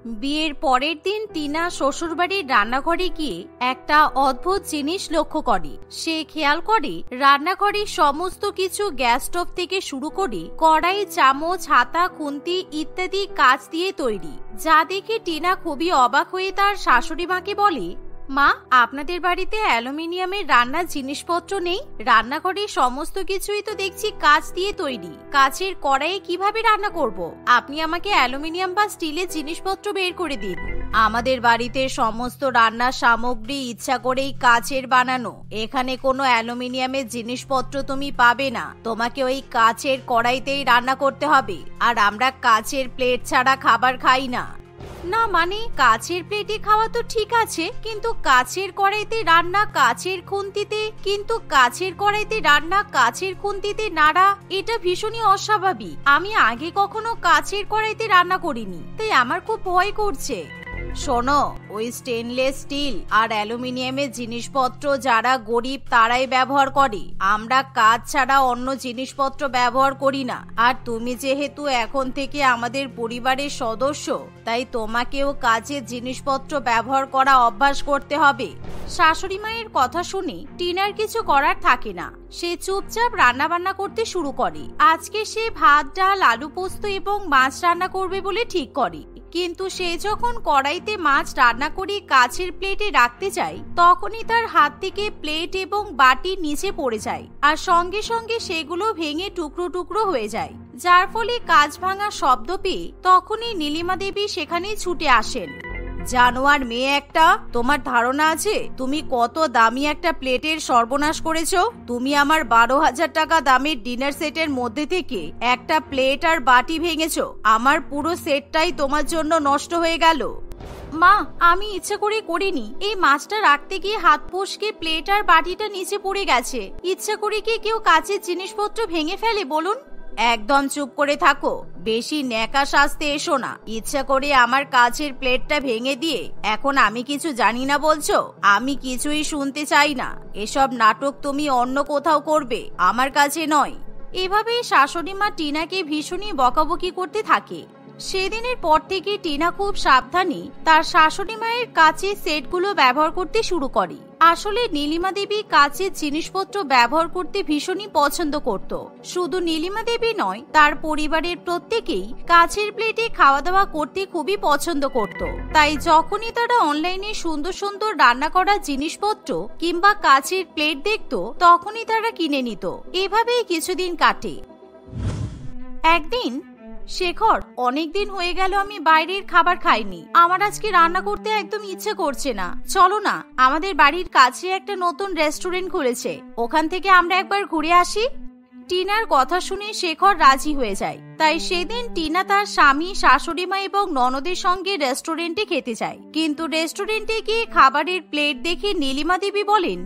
বিয়ের পরের দিন টিনা শ্বশুরবাড়ির রান্নাঘরে গিয়ে একটা অদ্ভুত জিনিস লক্ষ্য করে। সে খেয়াল করে রান্নাঘরের সমস্ত কিছু গ্যাস স্টোভ থেকে শুরু করে কড়াই, চামচ, হাতা, খুন্তি ইত্যাদি কাঁচ দিয়ে তৈরি। যা দেখে টিনা খুবই অবাক হয়ে তার শাশুড়ি মাকে বলে, মা, আপনাদের বাড়িতে অ্যালুমিনিয়ামের রান্নার জিনিসপত্র নেই? রান্নাঘরের সমস্ত কিছুই তো দেখছি কাঁচ দিয়ে তৈরি। কাঁচের কড়াইয়ে কিভাবে রান্না করব? আপনি আমাকে অ্যালুমিনিয়াম বা স্টিলের জিনিসপত্র বের করে দিন। আমাদের বাড়িতে সমস্ত রান্নার সামগ্রী ইচ্ছা করেই কাঁচের বানানো। এখানে কোনো অ্যালুমিনিয়ামের জিনিসপত্র তুমি পাবে না। তোমাকে ওই কাঁচের কড়াইতেই রান্না করতে হবে। আর আমরা কাঁচের প্লেট ছাড়া খাবার খাই না। না মানে, কাঁচের প্লেটে খাওয়া তো ঠিক আছে, কিন্তু কাঁচের কড়াইতে রান্না, কাঁচের খুন্তিতে নাড়া, এটা ভীষণই অস্বাভাবিক। আমি আগে কখনো কাঁচের কড়াইতে রান্না করিনি, তাই আমার খুব ভয় করছে। শোনো, ওই স্টেনলেস স্টিল আর অ্যালুমিনিয়ামের জিনিসপত্র যারা গরিব তারাই ব্যবহার করে। আমরা কাঁচ ছাড়া অন্য জিনিসপত্র ব্যবহার করি না। আর তুমি যেহেতু এখন থেকে আমাদের পরিবারের সদস্য, তাই তোমাকেও কাঁচের জিনিসপত্র ব্যবহার করা অভ্যাস করতে হবে। শাশুড়ি মায়ের কথা শুনে টিনার কিছু করার থাকে না। সে চুপচাপ রান্না বান্না করতে শুরু করে। আজকে সে ভাত, ডাল, আলু পোস্ত এবং মাছ রান্না করবে বলে ঠিক করে। কিন্তু সে যখন কড়াইতে মাছ রান্না করে কাঁচের প্লেটে রাখতে চায়, তখনই তার হাত থেকে প্লেট এবং বাটি নিচে পড়ে যায়। আর সঙ্গে সঙ্গে সেগুলো ভেঙে টুকরো টুকরো হয়ে যায়, যার ফলে কাঁচ ভাঙা শব্দ পেয়ে তখনই নীলিমা দেবী সেখানেই ছুটে আসেন। জানোয়ার মেয়ে একটা, তোমার ধারণা আছে তুমি কত দামি একটা প্লেটের সর্বনাশ করেছো? তুমি আমার 12,000 টাকা দামের ডিনার সেটের মধ্যে থেকে একটা প্লেট আর বাটি ভেঙেছো। আমার পুরো সেটটাই তোমার জন্য নষ্ট হয়ে গেল। মা, আমি ইচ্ছা করে করিনি। এই মাছটা রাখতে গিয়ে হাত ফসকে প্লেট আর বাটিটা নিচে পড়ে গেছে। ইচ্ছা করে কি কেউ কাঁচের জিনিসপত্র ভেঙে ফেলে বলুন? একদম চুপ করে থাকো, বেশি ন্যাকা সাজতে এসো না। ইচ্ছা করে আমার কাঁচের প্লেটটা ভেঙে দিয়ে এখন আমি কিছু জানি না বলছো? আমি কিছুই শুনতে চাই না। এসব নাটক তুমি অন্য কোথাও করবে, আমার কাছে নয়। এভাবে শাশুড়ি মা টিনাকে ভীষণই বকাবকি করতে থাকে। সেদিনের পর থেকে টিনা খুব সাবধানে তার শাশুড়ি মায়ের কাঁচের সেটগুলো ব্যবহার করতে শুরু করে। আসলে নীলিমা দেবী কাঁচের জিনিসপত্র ব্যবহার করতে ভীষণই পছন্দ করত। শুধু নীলিমা দেবী নয়, তার পরিবারের প্রত্যেকেই কাঁচের প্লেটে খাওয়া দাওয়া করতে খুবই পছন্দ করত। তাই যখনই তারা অনলাইনে সুন্দর সুন্দর রান্না করা জিনিসপত্র কিংবা কাঁচের প্লেট দেখত, তখনই তারা কিনে নিত। এভাবেই কিছুদিন কাটে। একদিন, শেখর, অনেকদিন হয়ে গেল আমি বাইরের খাবার খাইনি। আমার আজকে রান্না করতে একদম ইচ্ছে করছে না। চলো না, আমাদের বাড়ির কাছে একটা নতুন রেস্টুরেন্ট খুলেছে, ওখান থেকে আমরা একবার ঘুরে আসি। টিনার কথা শুনে শেখর রাজি হয়ে যায়। তাই সেদিন টিনা তার স্বামী, শাশুড়ি মা এবং ননদের সঙ্গে রেস্টুরেন্টে খেতে যায়। কিন্তু রেস্টুরেন্টে গিয়ে খাবারের প্লেট দেখে নীলিমা দেবী বলেন,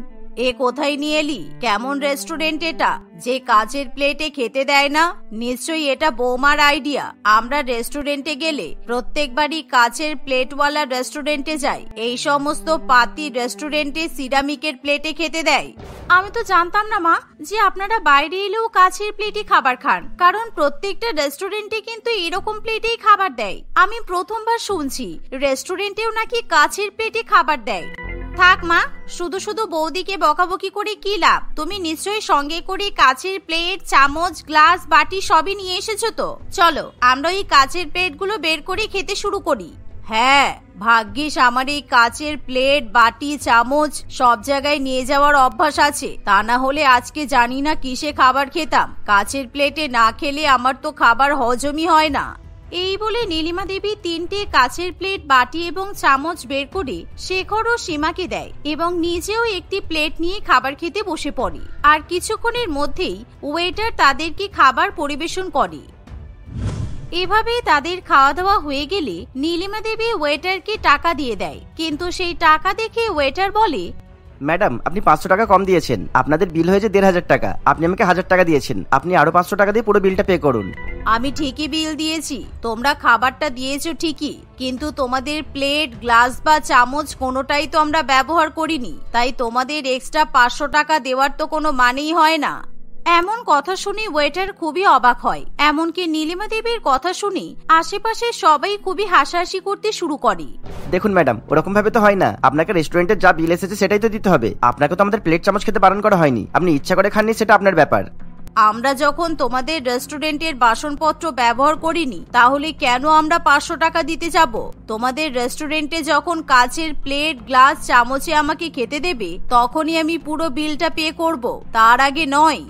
এ কোথায় নিয়ে এলি? কেমন রেস্টুরেন্ট এটা যে কাঁচের প্লেটে খেতে দেয় না? নিশ্চয়ই এটা বৌমার আইডিয়া। আমরা রেস্টুরেন্টে গেলে প্রত্যেকবারই কাঁচের প্লেটওয়ালা রেস্টুরেন্টে যাই। এই সমস্ত পাতি রেস্টুরেন্টে সিরামিকের প্লেটে খেতে দেয়। আমি তো জানতাম না মা যে আপনারা বাইরে এলেও কাঁচের প্লেটে খাবার খান, কারণ প্রত্যেকটা রেস্টুরেন্টে কিন্তু এরকম প্লেটেই খাবার দেয়। আমি প্রথমবার শুনছি রেস্টুরেন্টেও নাকি কাঁচের প্লেটে খাবার দেয়। থাক মা, শুধু শুধু বৌদিকে বকাবকি করে কি লাভ? তুমি নিশ্চয়ই সঙ্গে করে কাঁচের প্লেট, চামচ, গ্লাস, বাটি সবই নিয়ে এসেছো তো। চলো আমরা এই কাঁচের প্লেটগুলো বের করে খেতে শুরু করি। হ্যাঁ, ভাগ্যিস আমার এই কাঁচের প্লেট, বাটি, চামচ সব জায়গায় নিয়ে যাওয়ার অভ্যাস আছে, তা না হলে আজকে জানি না কিসে খাবার খেতাম। কাঁচের প্লেটে না খেলে আমার তো খাবার হজমই হয় না। এই বলে নীলিমা দেবী 3টে কাঁচের প্লেট, বাটি এবং চামচ বের করে শেখর ও সীমাকে দেয় এবং নিজেও একটি প্লেট নিয়ে খাবার খেতে বসে পড়ে। আর কিছুক্ষণের মধ্যেই ওয়েটার তাদেরকে খাবার পরিবেশন করে। এভাবে তাদের খাওয়া দাওয়া হয়ে গেলে নীলিমা দেবী ওয়েটারকে টাকা দিয়ে দেয়। কিন্তু সেই টাকা দেখে ওয়েটার বলে, ম্যাডাম, আপনি 500 টাকা কম দিয়েছেন। আপনাদের বিল হয়েছে 1,500 টাকা। আপনি আমাকে 1000 টাকা দিয়েছেন। আপনি আরো 500 টাকা দিয়ে পুরো বিলটা পে করুন। আমি ঠিকই বিল দিয়েছি, তোমরা খাবারটা দিয়েছো ঠিকই, কিন্তু তোমাদের প্লেট, গ্লাস বা চামচ কোনোটাই তো আমরা ব্যবহার করিনি, তাই তোমাদের এক্সট্রা 500 টাকা দেওয়ার তো কোনো মানেই হয় না। এমন কথা শুনে ওয়েটার খুবই অবাক হয়। এমনকি নীলিমা দেবীর কথা শুনে আশেপাশে সবাই খুবই হাসাহাসি করতে শুরু করে। দেখুন ম্যাডাম, ওরকম ভাবে তো হয় না। আপনাকে রেস্টুরেন্টের যা বিল এসেছে সেটাই তো দিতে হবে। আপনাকে তো আমাদের প্লেট চামচ খেতে বারণ করা হয়নি। আপনি ইচ্ছা করে খাননি, সেটা আপনার ব্যাপার। আমরা যখন তোমাদের রেস্টুরেন্টের বাসনপত্র ব্যবহার করিনি, তাহলে কেন আমরা 500 টাকা দিতে যাব? তোমাদের রেস্টুরেন্টে যখন কাচের প্লেট, গ্লাস, চামচে আমাকে খেতে দেবে, তখনই আমি পুরো বিলটা পে করব, তার আগে নয়।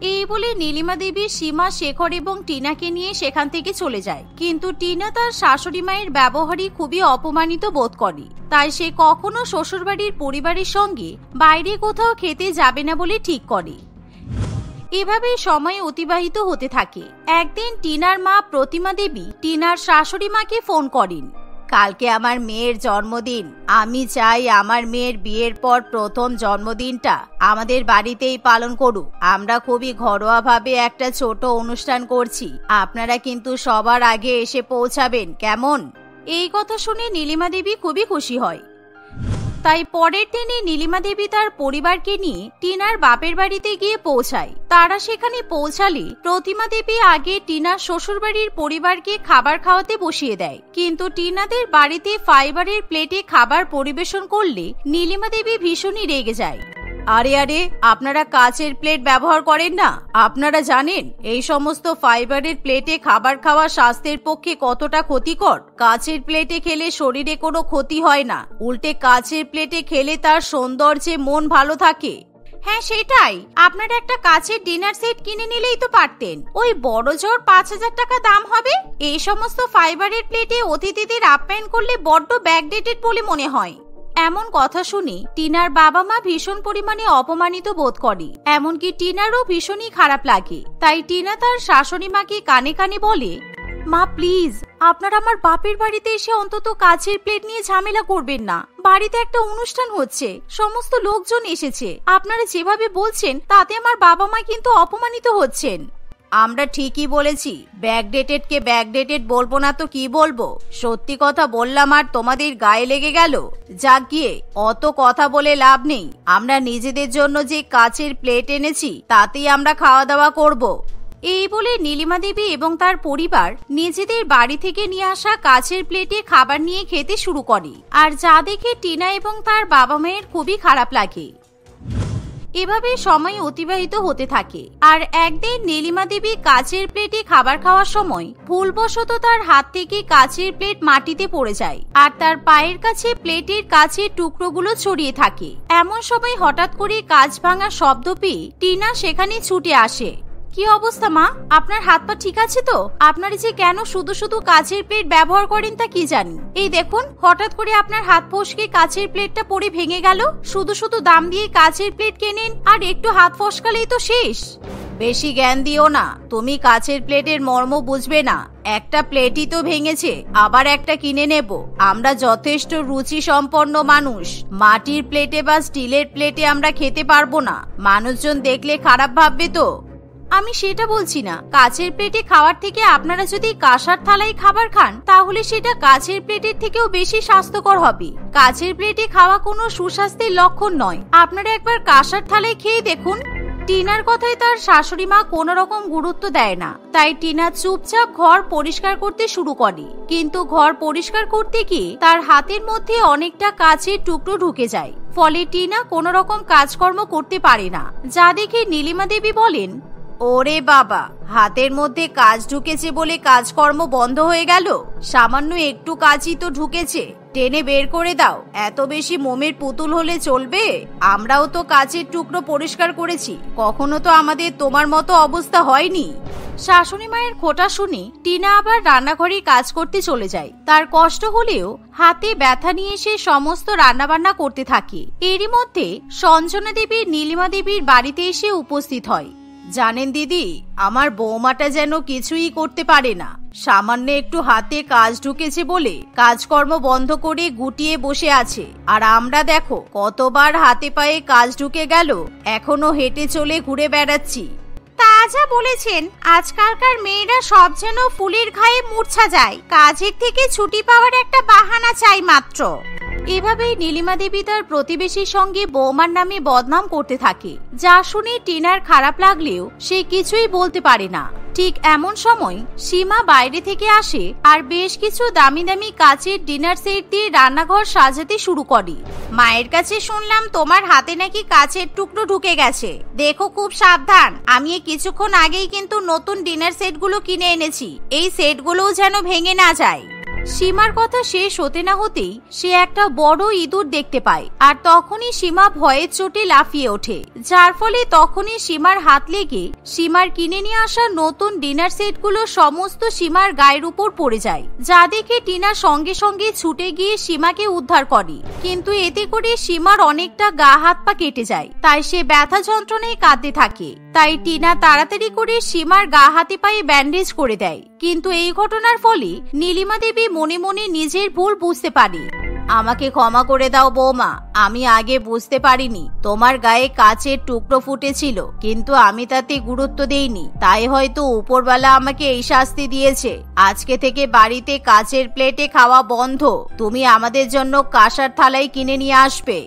এই বলে নীলিমা দেবী সীমা, শেখর এবং টিনাকে নিয়ে সেখান থেকে চলে যায়। কিন্তু টিনা তার শাশুড়ি মায়ের ব্যবহারে খুবই অপমানিত বোধ করে। তাই সে কখনো শ্বশুরবাড়ির পরিবারের সঙ্গে বাইরে কোথাও খেতে যাবে না বলে ঠিক করে। এভাবে সময় অতিবাহিত হতে থাকে। একদিন টিনার মা প্রতিমা দেবী টিনার শাশুড়ি মাকে ফোন করেন। কালকে আমার মেয়ের জন্মদিন। আমি চাই আমার মেয়ের বিয়ের পর প্রথম জন্মদিনটা আমাদের বাড়িতেই পালন করুক। আমরা খুবই ঘরোয়াভাবে একটা ছোট অনুষ্ঠান করছি। আপনারা কিন্তু সবার আগে এসে পৌঁছাবেন, কেমন? এই কথা শুনে নীলিমা দেবী খুবই খুশি হয়। তাই পরের দিনে নীলিমা দেবী তার পরিবারকে নিয়ে টিনার বাপের বাড়িতে গিয়ে পৌঁছায়। তারা সেখানে পৌঁছালে প্রতিমা দেবী আগে টিনার শ্বশুরবাড়ির পরিবারকে খাবার খাওয়াতে বসিয়ে দেয়। কিন্তু টিনাদের বাড়িতে ফাইবারের প্লেটে খাবার পরিবেশন করলে নীলিমা দেবী ভীষণই রেগে যায়। আরে আরে, আপনারা কাচের প্লেট ব্যবহার করেন না? আপনারা জানেন এই সমস্ত ফাইবারের প্লেটে খাবার খাওয়া স্বাস্থ্যের পক্ষে কতটা ক্ষতিকর? কাচের প্লেটে খেলে শরীরে কোনো ক্ষতি হয় না, উল্টে কাচের প্লেটে খেলে তার সৌন্দর্যে মন ভালো থাকে। হ্যাঁ সেটাই, আপনারা একটা কাচের ডিনার সেট কিনে নিলেই তো পারতেন। ওই বড় জোর 5000 টাকা দাম হবে। এই সমস্ত ফাইবারের প্লেটে অতিথিদের আপ্যায়ন করলে বড্ড ব্যাকডেটেড বলে মনে হয়। এমন কথা শুনে টিনার বাবা মা ভীষণ পরিমাণে অপমানিত বোধ করে। এমনকি টিনারও ভীষণই খারাপ লাগে। তাই টিনা তার শাশুড়ি মাকে কানে কানে বলে, মা প্লিজ, আপনারা আমার বাপের বাড়িতে এসে অন্তত কাচের প্লেট নিয়ে ঝামেলা করবেন না। বাড়িতে একটা অনুষ্ঠান হচ্ছে, সমস্ত লোকজন এসেছে। আপনারা যেভাবে বলছেন তাতে আমার বাবা মা কিন্তু অপমানিত হচ্ছেন। আমরা ঠিকই বলেছি, ব্যাকডেটেড কে ব্যাকডেটেড বলবো না তো কি বলবো? সত্যি কথা বললাম আর তোমাদের গায়ে লেগে গেল। যাক গিয়ে, অত কথা বলে লাভ নেই। আমরা নিজেদের জন্য যে কাচের প্লেট এনেছি তাতেই আমরা খাওয়া দাওয়া করব। এই বলে নীলিমা দেবী এবং তার পরিবার নিজেদের বাড়ি থেকে নিয়ে আসা কাচের প্লেটে খাবার নিয়ে খেতে শুরু করে। আর যা দেখে টিনা এবং তার বাবা মায়ের খুবই খারাপ লাগে। এভাবে সময় অতিবাহিত হতে থাকে। আর একদিন নীলিমা দেবী কাচের প্লেটে খাবার খাওয়ার সময় ভুলবশত তার হাত থেকে কাচের প্লেট মাটিতে পড়ে যায়। আর তার পায়ের কাছে প্লেটের কাচের টুকরোগুলো ছড়িয়ে থাকে। এমন সময় হঠাৎ করে কাঁচ ভাঙা শব্দ পেয়ে টিনা সেখানে ছুটে আসে। কি অবস্থা মা? আপনার হাত পা ঠিক আছে তো? আপনারা যে কেন শুধু শুধু কাচের প্লেট ব্যবহার করেন তা কি জানি। এই দেখুন, হঠাৎ করে আপনার হাত ফসকে কাচের প্লেটটা পড়ে ভেঙে গেল। শুধু শুধু দাম দিয়ে কাচের প্লেট কেনেন আর একটু হাত ফসকালেই তো শেষ। বেশি জ্ঞান দিও না, তুমি কাচের প্লেটের মর্ম বুঝবে না। একটা প্লেটই তো ভেঙেছে, আবার একটা কিনে নেব। আমরা যথেষ্ট রুচি সম্পন্ন মানুষ। মাটির প্লেটে বা স্টিলের প্লেটে আমরা খেতে পারবো না। মানুষজন দেখলে খারাপ ভাববে তো। আমি সেটা বলছি না। কাচের প্লেটে খাওয়ার থেকে আপনারা যদি কাঁসার থালায় খাবার খান, তাহলে সেটা কাচের প্লেটের থেকেও বেশি স্বাস্থ্যকর হবে। কাচের প্লেটে খাওয়া কোনো সুস্বাস্থ্যের লক্ষণ নয়। আপনারা একবার কাঁসার থালায় খেয়ে দেখুন। টিনার কথায় তার শাশুড়ি মা কোনো রকম গুরুত্ব দেয় না। তাই টিনা চুপচাপ ঘর পরিষ্কার করতে শুরু করে। কিন্তু ঘর পরিষ্কার করতে গিয়ে তার হাতের মধ্যে অনেকটা কাচের টুকরো ঢুকে যায়। ফলে টিনা কোনো রকম কাজকর্ম করতে পারে না। যা দেখে নীলিমা দেবী বলেন, ওরে বাবা, হাতের মধ্যে কাজ ঢুকেছে বলে কাজকর্ম বন্ধ হয়ে গেল? সামান্য একটু কাজই তো ঢুকেছে, টেনে বের করে দাও। এত বেশি মোমের পুতুল হলে চলবে? আমরাও তো কাচের টুকরো পরিষ্কার করেছি, কখনো তো আমাদের তোমার মতো অবস্থা হয়নি। শাশুড়ি মায়ের খোঁটা শুনে টিনা আবার রান্নাঘরে কাজ করতে চলে যায়। তার কষ্ট হলেও হাতে ব্যথা নিয়ে সে সমস্ত রান্নাবান্না করতে থাকে। এরই মধ্যে সঞ্জনা দেবী নীলিমা দেবীর বাড়িতে এসে উপস্থিত হয়। জানেন দিদি, আমার বৌমাটা যেন কিছুই করতে পারে না। সামান্য একটু হাতে কাজ ঢুকেছে বলে কাজকর্ম বন্ধ করে গুটিয়ে বসে আছে। আর আমরা দেখো কতবার হাতে পায়ে কাজ ঢুকে গেল, এখনো হেঁটে চলে ঘুরে বেড়াচ্ছি। তা যা বলেছেন, আজকালকার মেয়েরা সব যেন ফুলের ঘায়ে মূর্ছা যায়। কাজের থেকে ছুটি পাওয়ার একটা বাহানা চাই মাত্র। এভাবেই নীলিমা দেবী তার প্রতিবেশীর সঙ্গে বৌমার নামে বদনাম করতে থাকে, যা শুনে টিনার খারাপ লাগলেও সে কিছুই বলতে পারে না। ঠিক এমন সময় সীমা বাইরে থেকে আসে আর বেশ কিছু দামি দামি কাচের ডিনার সেট দিয়ে রান্নাঘর সাজাতে শুরু করে। মায়ের কাছে শুনলাম তোমার হাতে নাকি কাচের টুকরো ঢুকে গেছে, দেখো খুব সাবধান। আমি কিছুক্ষণ আগেই কিন্তু নতুন ডিনার সেটগুলো কিনে এনেছি, এই সেটগুলোও যেন ভেঙে না যায়। সীমার কথা শেষ হতে না হতেই সে একটা বড় ইঁদুর দেখতে পায়, আর তখনই সীমা ভয়ের চোটে লাফিয়ে ওঠে, যার ফলে তখনই সীমার হাত লেগে সীমার কিনে নিয়ে আসা নতুন ডিনার সেটগুলো সমস্ত সীমার গায়ের উপর পড়ে যায়, যা দেখে টিনা সঙ্গে সঙ্গে ছুটে গিয়ে সীমাকে উদ্ধার করে। কিন্তু এতে করে সীমার অনেকটা গা হাত পা কেটে যায়, তাই সে ব্যথা যন্ত্রণায় কাঁদতে থাকে। তাই টিনা তাড়াতাড়ি করে সীমার গা হাতে পায়ে ব্যান্ডেজ করে দেয়। কিন্তু এই ঘটনার ফলে নীলিমা দেবী মনে মনে নিজের ভুল বুঝতে পারে। আমাকে ক্ষমা করে দাও বৌমা, আমি আগে বুঝতে পারিনি তোমার গায়ে কাচের টুকরো ফুটেছিল, কিন্তু আমি তাতে গুরুত্ব দেইনি, তাই হয়তো উপরওয়ালা আমাকে এই শাস্তি দিয়েছে। আজকে থেকে বাড়িতে কাচের প্লেটে খাওয়া বন্ধ, তুমি আমাদের জন্য কাঁসার থালাই কিনে নিয়ে আসবে।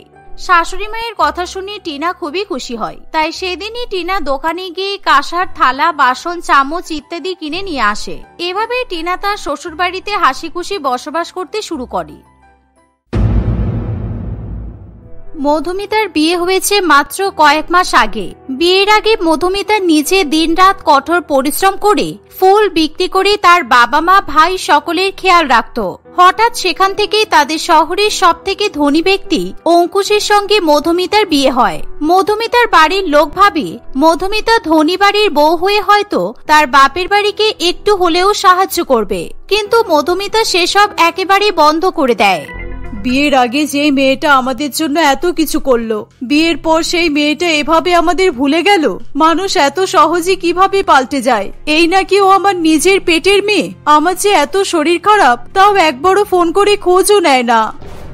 শাশুড়ি মায়ের কথা শুনে টিনা খুবই খুশি হয়, তাই সেদিনই টিনা দোকানে গিয়ে কাঁসার থালা, বাসন, চামচ ইত্যাদি কিনে নিয়ে আসে। এভাবে টিনা তার শ্বশুর বাড়িতে হাসি খুশি বসবাস করতে শুরু করে। মধুমিতার বিয়ে হয়েছে মাত্র কয়েক মাস আগে। বিয়ের আগে মধুমিতা নিজে দিনরাত কঠোর পরিশ্রম করে ফুল বিক্রি করে তার বাবা মা ভাই সকলের খেয়াল রাখত। হঠাৎ সেখান থেকেই তাদের শহরের সব থেকে ধনী ব্যক্তি অঙ্কুশের সঙ্গে মধুমিতার বিয়ে হয়। মধুমিতার বাড়ির লোক ভাবে মধুমিতা ধনী বাড়ির বউ হয়ে হয়তো তার বাপের বাড়িকে একটু হলেও সাহায্য করবে, কিন্তু মধুমিতা সেসব একেবারে বন্ধ করে দেয়। বিয়ের আগে যে মেয়েটা আমাদের জন্য এত কিছু করলো, বিয়ের পর সেই মেয়েটা এভাবে আমাদের ভুলে গেল। মানুষ এত সহজে কিভাবে পাল্টে যায়? এই নাকি ও আমার নিজের পেটের মেয়ে। আমার যে এত শরীর খারাপ, তাও একবারও ফোন করে খোঁজও নেয় না।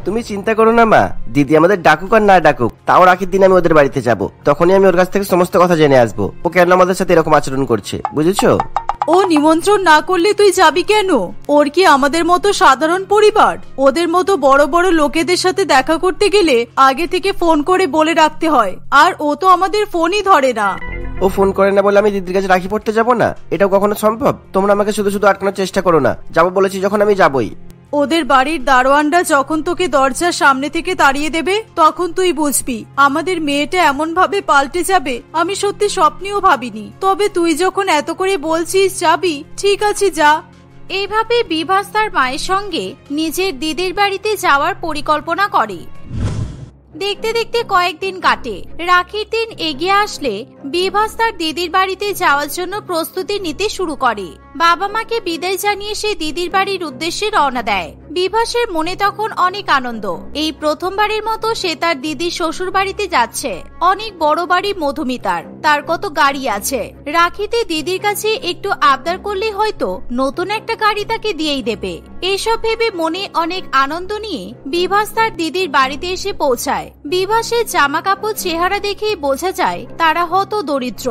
তুমি চিন্তা করো না মা, দিদি আমাদের ডাকুক আর না ডাকুক, তাও রাখির দিন আমি ওদের বাড়িতে যাব, তখনই আমি ওর কাছ থেকে সমস্ত কথা জেনে আসবো ও কেন আমাদের সাথে এরকম আচরণ করছে, বুঝেছো? ও নিমন্ত্রণ না করলে তুই যাবি কেন? ওর কি আমাদের মতো সাধারণ পরিবার? ওদের মতো বড় বড় লোকেদের সাথে দেখা করতে গেলে আগে থেকে ফোন করে বলে রাখতে হয়, আর ও তো আমাদের ফোনই ধরে না। ও ফোন করে না বলে আমি দিদির কাছে রাখি পড়তে যাবো না? এটাও কখনো সম্ভব? তোমরা আমাকে শুধু শুধু আটকানোর চেষ্টা করো না, যাবো বলেছি যখন আমি যাবোই। ওদের বাড়ির দারোয়ানরা যখন তোকে দরজার সামনে থেকে তাড়িয়ে দেবে, তখন তুই বুঝবি আমাদের মেয়েটা এমন ভাবে পাল্টে যাবে আমি সত্যি স্বপ্নেও ভাবিনি। তবে তুই যখন এত করে বলছিস যাবি, ঠিক আছে যা। এইভাবে বিভাস তার মায়ের সঙ্গে নিজের দিদির বাড়িতে যাওয়ার পরিকল্পনা করে। দেখতে দেখতে কয়েকদিন কাটে। রাখির দিন এগিয়ে আসলে বিভাস তার দিদির বাড়িতে যাওয়ার জন্য প্রস্তুতি নিতে শুরু করে। বাবা মাকে বিদায় জানিয়ে সে দিদির বাড়ির উদ্দেশ্যে রওনা দেয়। বিভাসের মনে তখন অনেক আনন্দ। এই প্রথমবারের মতো সে তার দিদির শ্বশুর বাড়িতে যাচ্ছে। অনেক বড় বাড়ি মধুমিতার, তার কত গাড়ি আছে। রাখিতে দিদির কাছে একটু আবদার করলে হয়তো নতুন একটা গাড়ি তাকে দিয়েই দেবে। এসব ভেবে মনে অনেক আনন্দ নিয়ে বিভাস তার দিদির বাড়িতে এসে পৌঁছায়। বিভাসের জামা কাপড় চেহারা দেখেই বোঝা যায় তারা হত দরিদ্র।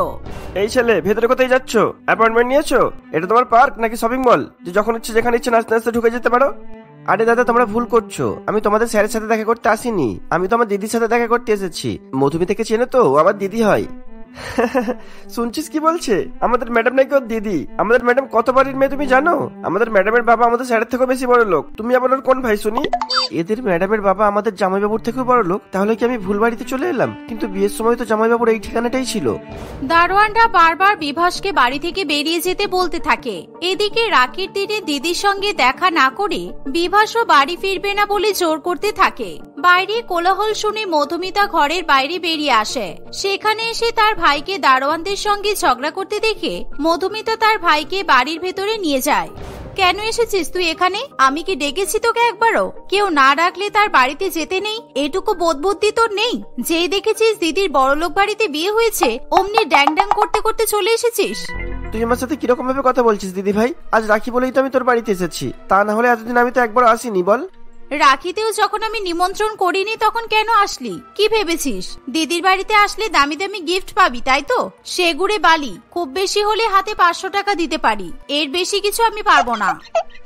এই ছেলে, ভেতরে কোথায় যাচ্ছ? অ্যাপয়েন্টমেন্ট নিয়েছো? এটা তোমার পার্ক নাকি শপিং মল যে যখন ইচ্ছে যেখানে ইচ্ছে নাচতে নাচতে ঢুকে যেতে পারো? আরে দাদা, তোমরা ভুল করছো। আমি তোমাদের স্যারের সাথে দেখা করতে আসিনি, আমি তো আমার দিদির সাথে দেখা করতে এসেছি। মধুমিতাকে চেনো তো? আমার দিদি হয়। শুনছিস কি বলছে? আমাদের ম্যাডাম নাকি ওর দিদি। আমাদের ম্যাডাম কত বাড়ির মেয়ে তুমি জানো? আমাদের ম্যাডামের বাবা আমাদের স্যারের থেকেও বেশি বড় লোক। তুমি আবার ওর কোন ভাই শুনি? এদের ম্যাডামের বাবা আমাদের জামাইবাবুর থেকেও বড় লোক। তাহলে কি আমি ভুল বাড়িতে চলে এলাম? কিন্তু বিয়ের সময় তো জামাইবাবুর এই ঠিকানাটাই ছিল। দারোয়ানরা বারবার বিভাসকে বাড়ি থেকে বেরিয়ে যেতে বলতে থাকে। এদিকে রাখির দিনে দিদির সঙ্গে দেখা না করে বিভাসও বাড়ি ফিরবে না বলে জোর করতে থাকে। বাইরে কোলাহল শুনে মধুমিতা ঘরের বাইরে বেরিয়ে আসে। সেখানে এসে তার ভাইকে দারোয়ানদের সঙ্গে ঝগড়া করতে দেখে মধুমিতা তার ভাইকে বাড়ির ভেতরে নিয়ে যায়। কেন এসেছিস তুই এখানে? আমি কি ডেকেছি তোকে একবারও? কেউ না ডাকলে তার বাড়িতে যেতে নেই, এটুকু বোধ বুদ্ধি তোর নেই? যেই দেখেছিস দিদির বড়লোক বাড়িতে বিয়ে হয়েছে অমনি ড্যাং ড্যাং করতে করতে চলে এসেছিস। তুই আমার সাথে কিরকম ভাবে কথা বলছিস দিদি ভাই? আজ রাখি বলেই তো আমি তোর বাড়িতে এসেছি, তা না হলে এতদিন আমি তো একবার আসিনি। বল। রাখিতেও যখন আমি নিমন্ত্রণ করিনি তখন কেন আসলি? কি ভেবেছিস দিদির বাড়িতে আসলে দামি দামি গিফট পাবি, তাই তো? সেগুড়ে বালি, খুব বেশি হলে হাতে 500 টাকা দিতে পারি, এর বেশি কিছু আমি পারবো না।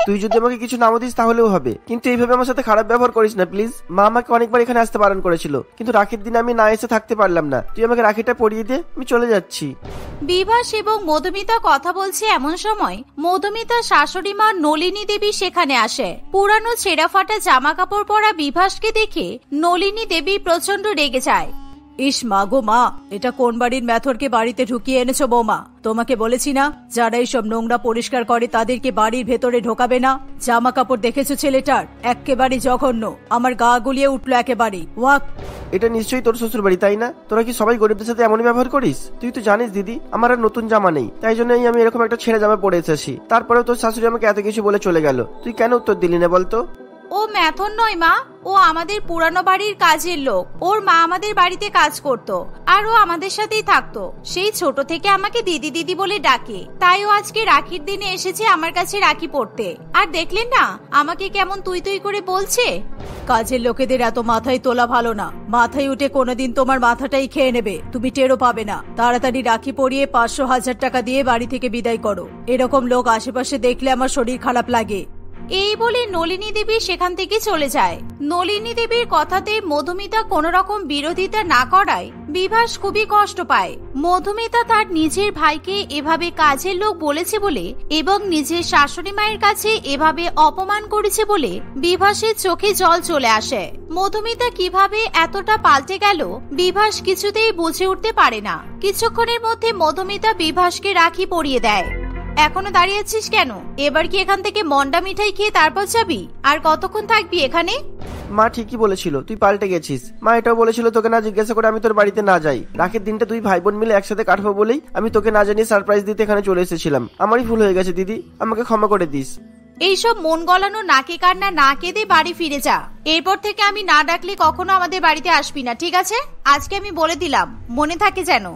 তুই যদি আমাকে কিছু নামও দিস তাহলেও হবে, কিন্তু এইভাবে আমার সাথে খারাপ ব্যবহার করিস না প্লিজ। মা আমাকে অনেকবার এখানে আসতে বারণ করেছিল, কিন্তু রাখির দিনে আমি না এসে থাকতে পারলাম না। তুই আমাকে রাখিটা পরিয়ে দে, আমি চলে যাচ্ছি। বিভাস এবং মধুমিতা কথা বলছে এমন সময় মধুমিতার শাশুড়ি মা নলিনী দেবী সেখানে আসে। পুরানো ছেঁড়া ফাটা জামা কাপড় পরা বিভাসকে দেখে নলিনী দেবী প্রচন্ড রেগে যায়। ইস মা গো মা, এটা কোন বাড়ির মেথরকে বাড়িতে ঢুকিয়ে এনেছো বৌমা? তোমাকে বলেছি না, যারা এইসব নোংরা পরিষ্কার করে তাদেরকে বাড়ির ভেতরে ঢোকাবে না। জামা কাপড় দেখেছো ছেলেটার, একেবারে জঘন্য। আমার গা গুলিয়ে উঠলো একেবারে। ওয়াক! এটা নিশ্চয়ই তোর শ্বশুর বাড়ি, তাই না? তোরা কি সবাই গরিবদের সাথে এমনই ব্যবহার করিস? তুই তো জানিস দিদি, আমার আর নতুন জামা নেই, তাই জন্যই আমি এরকম একটা ছেঁড়া জামা পরে এসেছি। তারপরেও তোর শাশুড়ি আমাকে এত কিছু বলে চলে গেল, তুই কেন উত্তর দিলি না বলতো? ও ম্যাথন নয় মা, ও আমাদের পুরানো বাড়ির কাজের লোক। ওর মা আমাদের বাড়িতে কাজ করত, আর ও আমাদের সাথেই থাকতো। সেই ছোট থেকে আমাকে দিদি দিদি বলে ডাকে, তাই ও আজকে রাখির দিনে এসেছে আমার কাছে রাখি পড়তে। আর দেখলেন না আমাকে কেমন তুই তুই করে বলছে। কাজের লোকেদের এত মাথায় তোলা ভালো না, মাথায় উঠে কোনোদিন তোমার মাথাটাই খেয়ে নেবে, তুমি টেরও পাবে না। তাড়াতাড়ি রাখি পরিয়ে 500,000 টাকা দিয়ে বাড়ি থেকে বিদায় করো। এরকম লোক আশেপাশে দেখলে আমার শরীর খারাপ লাগে। এই বলে নলিনী দেবী সেখান থেকে চলে যায়। নলিনী দেবীর কথাতে মধুমিতা কোন রকম বিরোধিতা না করায় বিভাস খুবই কষ্ট পায়। মধুমিতা তার নিজের ভাইকে এভাবে কাজের লোক বলেছে বলে এবং নিজের শাশুড়ি মায়ের কাছে এভাবে অপমান করেছে বলে বিভাসের চোখে জল চলে আসে। মধুমিতা কিভাবে এতটা পাল্টে গেল বিভাস কিছুতেই বুঝে উঠতে পারে না। কিছুক্ষণের মধ্যে মধুমিতা বিভাসকে রাখি পরিয়ে দেয়। এখনো দাঁড়িয়ে আছিস কেন? এবার কি এখান থেকে মন্ডা মিঠাই খেয়ে তারপর যাবি? আর কতক্ষণ থাকবি এখানে? মা ঠিকই বলেছিল, তুই পাল্টে গেছিস। মা এটাও বলেছিল তোকে না জিজ্ঞাসা করে আমি তোর বাড়িতে না যাই। রাখির দিনটা তুই ভাই বোন মিলে একসাথে কাটবো বলেই আমি তোকে না জানিয়ে সারপ্রাইজ দিতে এখানে চলে এসেছিলাম। আমারই ভুল হয়ে গেছে দিদি, আমাকে ক্ষমা করে দিস। এইসব মন গলানো নাকে কান্না না কেঁদে বাড়ি ফিরে যা। এরপর থেকে আমি না ডাকলে কখনো আমাদের বাড়িতে আসবি না, ঠিক আছে? আজকে আমি বলে দিলাম, মনে থাকে যেন।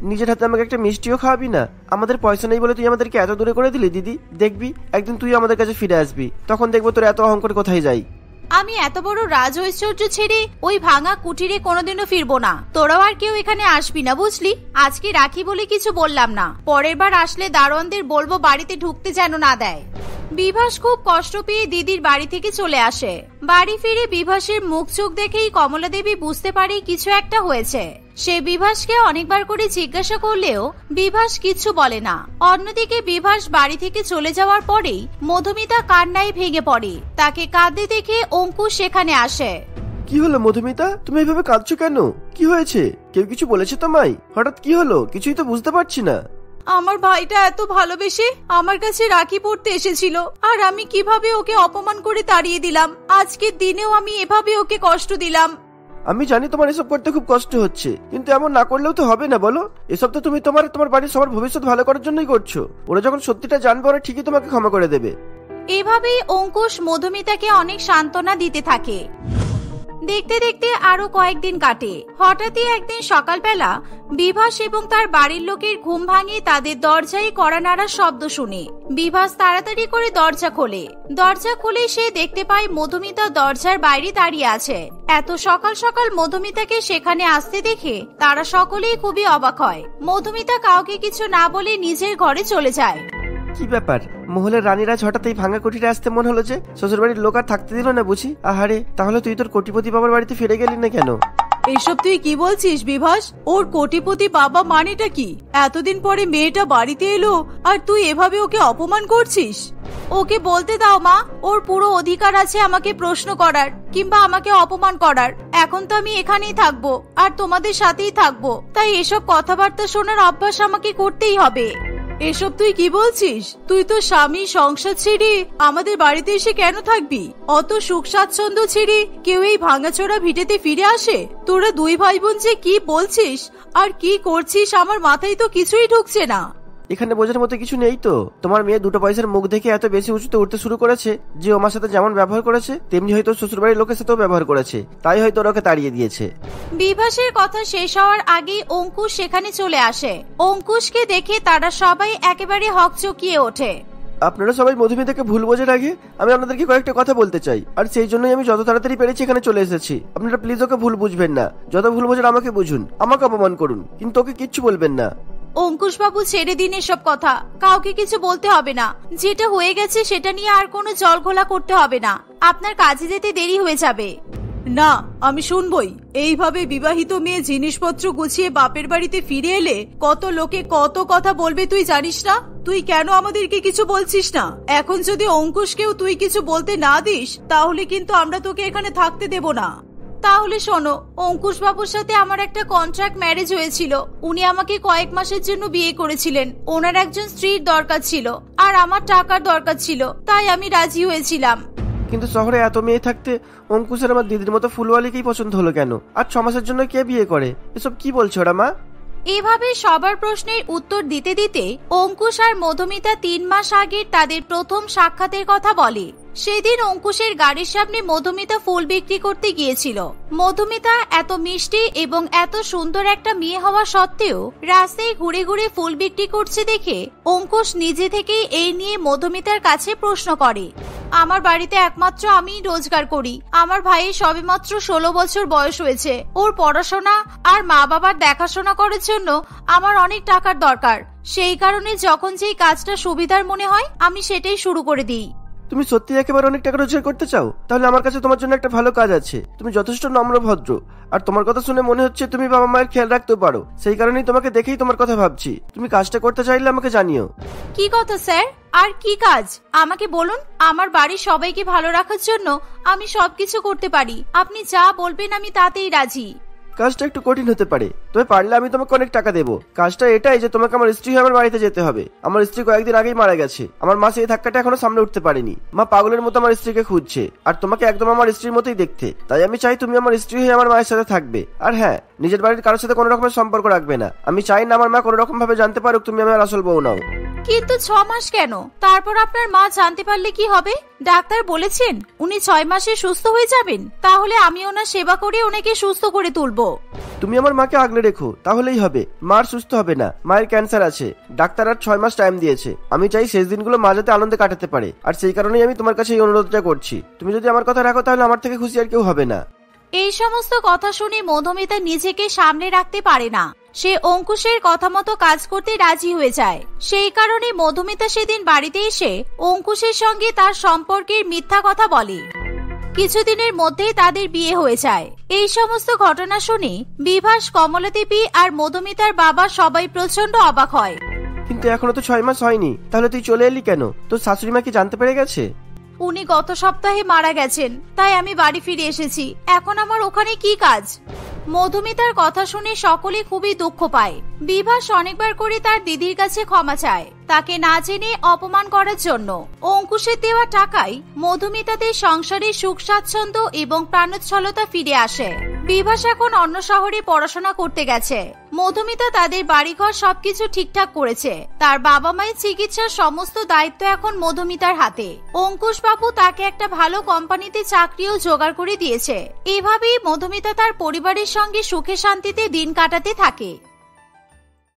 নিজের হাতে আমাকে একটা মিষ্টিও খাওয়াবি না? আমাদের পয়সা নেই বলে তুই আমাদেরকে এত দূরে করে দিলি দিদি। দেখবি একদিন তুই আমাদের কাছে ফিরে আসবি, তখন দেখবো তোর এত অহংকার কোথায় যাই। আমি এত বড় রাজ ঐশ্বর্য ছেড়ে ওই ভাঙা কুটিরে কোনোদিনও ফিরবো না। তোরাও আর কেউ এখানে আসবি না, বুঝলি? আজকে রাখি বলে কিছু বললাম না, পরের বার আসলে দারোয়ানদের বলবো বাড়িতে ঢুকতে যেন না দেয়। বিভাস খুব কষ্ট পেয়ে দিদির বাড়ি থেকে চলে আসে। বাড়ি ফিরে বিভাসের মুখ চোখ দেখেই কমলা দেবী বুঝতে পারে কিছু একটা হয়েছে। সে বিভাসকে অনেকবার করে জিজ্ঞাসা করলেও বিভাস কিছু বলে না। অন্যদিকে বিভাস বাড়ি থেকে চলে যাওয়ার পরেই মধুমিতা কান্নায় ভেঙে পড়ে। তাকে কাঁদতে দেখে অঙ্কুশ সেখানে আসে। কি হলো মধুমিতা, তুমি এইভাবে কাঁদছো কেন? কি হয়েছে? কেউ কিছু বলেছে তোমায়? হঠাৎ কি হলো? কিছুই তো বুঝতে পারছি না। আমার ভাইটা এত ভালোবেসে আমার কাছে রাখি পড়তে এসেছিল, আর আমি কিভাবে ওকে অপমান করে তাড়িয়ে দিলাম। আজকের দিনেও আমি এভাবে ওকে কষ্ট দিলাম। আমি জানি তোমার এসব করতে খুব কষ্ট হচ্ছে, কিন্তু এমন না করলেও তো হবে না বলো। এসব তো তুমি তোমার বাড়ির সবার ভবিষ্যৎ ভালো করার জন্যই করছো। ওরা যখন সত্যিটা জানবে ওরা ঠিকই তোমাকে ক্ষমা করে দেবে। এভাবেই অঙ্কুশ মধুমিতাকে অনেক সান্ত্বনা দিতে থাকে। দেখতে দেখতে আরো কয়েকদিন কাটে। হঠাৎই একদিন সকালবেলা বিভাস এবং তার বাড়ির লোকের ঘুম ভাঙিয়ে তাদের দরজায় কড়া নাড়ার শব্দ শুনে বিভাস তাড়াতাড়ি করে দরজা খোলে। দরজা খুলে সে দেখতে পায় মধুমিতা দরজার বাইরে দাঁড়িয়ে আছে। এত সকাল সকাল মধুমিতাকে সেখানে আসতে দেখে তারা সকলেই খুবই অবাক হয়। মধুমিতা কাউকে কিছু না বলে নিজের ঘরে চলে যায়। কি ব্যাপার, মহলের রানীরাজ হঠাৎ এই ভাঙা কুঠিরে আসতে মন হলো যে? শ্বশুর বাড়ির লোক আর থাকতে দিল না বুঝি? আহারে, তাহলে তুই তোর কোটিপতি বাবার বাড়িতে ফিরে গেলি না কেন? এইসব তুই কি বলছিস বিভাস? ওর কোটিপতি বাবা মানেটা কি? এতদিন পরে মেয়েটা বাড়িতে এলো আর তুই এভাবে ওকে অপমান করছিস? ওকে বলতে দাও মা, ওর পুরো অধিকার আছে আমাকে প্রশ্ন করার কিংবা আমাকে অপমান করার। এখন তো আমি এখানেই থাকবো আর তোমাদের সাথেই থাকবো, তাই এসব কথাবার্তা শোনার অভ্যাস আমাকে করতেই হবে। এসব তুই কি বলছিস? তুই তো স্বামী সংসার ছেড়ে আমাদের বাড়িতে এসে কেন থাকবি? অত সুখ স্বাচ্ছন্দ্য ছেড়ে কেউ এই ভাঙাচোরা ভিটেতে ফিরে আসে? তোরা দুই ভাই বোন যে কি বলছিস আর কি করছিস আমার মাথায় তো কিছুই ঢুকছে না। এখানে বোঝার মতো কিছু নেই তো। তোমার মেয়ে দুটো পয়সার মুখ দেখে এত বেশি উঁচুতে উঠতে শুরু করেছে যে আমার সাথে যেমন ব্যবহার করেছে তেমনি হয়তো শ্বশুরবাড়ির লোকের সাথেও ব্যবহার করেছে, তাই হয়তো ওকে তাড়িয়ে দিয়েছে। বিভাসের কথা শেষ হওয়ার আগেই অঙ্কুশ সেখানে চলে আসে। অঙ্কুশকে দেখে তারা সবাই একেবারে হকচকিয়ে ওঠে। আপনারা সবাই মধুমিতাকে ভুল বোঝার আগে আমি আপনাদেরকে কয়েকটা কথা বলতে চাই, আর সেই জন্যই আমি যত তাড়াতাড়ি পেরেছি এখানে চলে এসেছি। আপনারা প্লিজ ওকে ভুল বুঝবেন না, যত ভুল বোঝার আমাকে বুঝুন, আমাকে অপমান করুন, কিন্তু ওকে কিচ্ছু বলবেন না। অঙ্কুশ বাবু, ছেড়ে দিন এসব কথা, কাউকে কিছু বলতে হবে না। যেটা হয়ে গেছে সেটা নিয়ে আর কোনো জলঘোলা করতে হবে না। আপনার কাজে যেতে দেরি হয়ে যাবে। না, আমি শুনবই। এইভাবে বিবাহিত মেয়ে জিনিসপত্র গুছিয়ে বাপের বাড়িতে ফিরে এলে কত লোকে কত কথা বলবে তুই জানিস না? তুই কেন আমাদেরকে কিছু বলছিস না? এখন যদি অঙ্কুশকেও তুই কিছু বলতে না দিস তাহলে কিন্তু আমরা তোকে এখানে থাকতে দেব না। তাহলে শোনো, অঙ্কুশ বাবুর সাথে আমার একটা কন্ট্রাক্ট ম্যারেজ হয়েছিল। উনি আমাকে কয়েক মাসের জন্য বিয়ে করেছিলেন। ওনার একজন স্ত্রীর দরকার ছিল আর আমার টাকার দরকার ছিল, তাই আমি রাজি হয়েছিলাম। কিন্তু শহরে এত মেয়ে থাকতে অঙ্কুশের আমার দিদির মতো ফুলওয়ালিকেই পছন্দ হলো কেন? আর 6 মাসের জন্য কে বিয়ে করে? এসব কি বলছো ওরা মা? এভাবে সবার প্রশ্নের উত্তর দিতে দিতে অঙ্কুশ আর মধুমিতা 3 মাস আগে তাদের প্রথম সাক্ষাতের কথা বলে। সেদিন অঙ্কুশের গাড়ির সামনে মধুমিতা ফুল বিক্রি করতে গিয়েছিল। মধুমিতা এত মিষ্টি এবং এত সুন্দর একটা মেয়ে হওয়া সত্ত্বেও রাস্তায় ঘুরে ঘুরে ফুল বিক্রি করছে দেখে অঙ্কুশ নিজে থেকেই এই নিয়ে মধুমিতার কাছে প্রশ্ন করে। আমার বাড়িতে একমাত্র আমি রোজগার করি। আমার ভাইয়ের সবেমাত্র 16 বছর বয়স হয়েছে। ওর পড়াশোনা আর মা বাবার দেখাশোনা করার জন্য আমার অনেক টাকার দরকার। সেই কারণে যখন যেই কাজটা সুবিধার মনে হয় আমি সেটাই শুরু করে দিই। তুমি সত্যি একেবারে অনেক টাকা রোজগার করতে চাও? তাহলে আমার কাছে তোমার জন্য একটা ভালো কাজ আছে। তুমি যথেষ্ট নম্র ভদ্র, আর তোমার কথা শুনে মনে হচ্ছে তুমি বাবা মায়ের খেয়াল রাখতে পারো। সেই কারণেই তোমাকে দেখেই তোমার কথা ভাবছি। তুমি কাজটা করতে চাইলে আমাকে জানিও। কি কথা স্যার? আর কি কাজ আমাকে বলুন। আমার বাড়ির সবাইকে ভালো রাখার জন্য আমি সবকিছু করতে পারি। আপনি যা বলবেন আমি তাতেই রাজি। কাজটা একটু কঠিন হতে পারে, তবে পারলে আমি তোমাকে অনেক টাকা দেবো। কাজটা এটাই যে তোমাকে আমার স্ত্রী হয়ে আমার বাড়িতে যেতে হবে। আমার স্ত্রী কয়েকদিন আগেই মারা গেছে। আমার মা সেই ধাক্কাটা এখনো সামনে উঠতে পারেনি। মা পাগলের মতো আমার স্ত্রীকে খুঁজছে, আর তোমাকে একদম আমার স্ত্রীর মতোই দেখতে। তাই আমি চাই তুমি আমার স্ত্রী হয়ে আমার মায়ের সাথে থাকবে। আর হ্যাঁ, নিজের বাড়ির কারোর সাথে কোনো রকমের সম্পর্ক রাখবে না। আমি চাই না আমার মা কোনো রকম ভাবে জানতে পারুক তুমি আমার আসল বউ নাও। কিন্তু 6 মাস কেন? তারপর আপনার মা জানতে পারলে কি হবে? ডাক্তার বলেছেন উনি 6 মাসে সুস্থ হয়ে যাবেন। তাহলে আমি ওনার সেবা করে ওনাকে সুস্থ করে তুলবো। তুমি আমার মাকে আগলে রেখো, তাহলেই হবে। মার সুস্থ হবে না, মায়ের ক্যান্সার আছে। ডাক্তার আর 6 মাস টাইম দিয়েছে। আমি চাই শেষ দিনগুলো মা যাতে আনন্দে কাটাতে পারে, আর সেই কারণেই আমি তোমার কাছে এই অনুরোধটা করছি। তুমি যদি আমার কথা রাখো তাহলে আমার থেকে খুশি আর কেউ হবে না। এই সমস্ত কথা শুনে মধুমিতা নিজেকে সামনে রাখতে পারে না। সে অঙ্কুশের কথা মতো কাজ করতে রাজি হয়ে যায়। সেই কারণে মধুমিতা সেদিন বাড়িতে এসে অঙ্কুশের সঙ্গে তার সম্পর্কের মিথ্যা কথা বলে। কিছুদিনের মধ্যেই তাদের বিয়ে হয়ে যায়। এই সমস্ত ঘটনা শুনে বিভাস, কমলা দেবী আর মধুমিতার বাবা সবাই প্রচন্ড অবাক হয়। কিন্তু এখনো তো 6 মাস হয়নি, তাহলে তুই চলে এলি কেন? তোর শাশুড়ি মা কি জানতে পেরে গেছে? উনি গত সপ্তাহে মারা গেছেন, তাই আমি বাড়ি ফিরে এসেছি। এখন আমার ওখানে কি কাজ? মধুমিতার কথা শুনে সকলে খুবই দুঃখ পায়। বিভাস অনেকবার করে তার দিদির কাছে ক্ষমা চায়, তাকে না জেনে অপমান করার জন্য। অঙ্কুশের দেওয়া টাকায় মধুমিতাদের সংসারে সুখ স্বাচ্ছন্দ্য এবং প্রাণোচ্ছলতা ফিরে আসে। বিভাস এখন অন্য শহরে পড়াশোনা করতে গেছে। মধুমিতা তাদের বাড়িঘর সবকিছু ঠিকঠাক করেছে। তার বাবা মায়ের চিকিৎসার সমস্ত দায়িত্ব এখন মধুমিতার হাতে। অঙ্কুশ বাবু তাকে একটা ভালো কোম্পানিতে চাকরিও জোগাড় করে দিয়েছে। এভাবেই মধুমিতা তার পরিবারের সঙ্গে সুখে শান্তিতে দিন কাটাতে থাকে।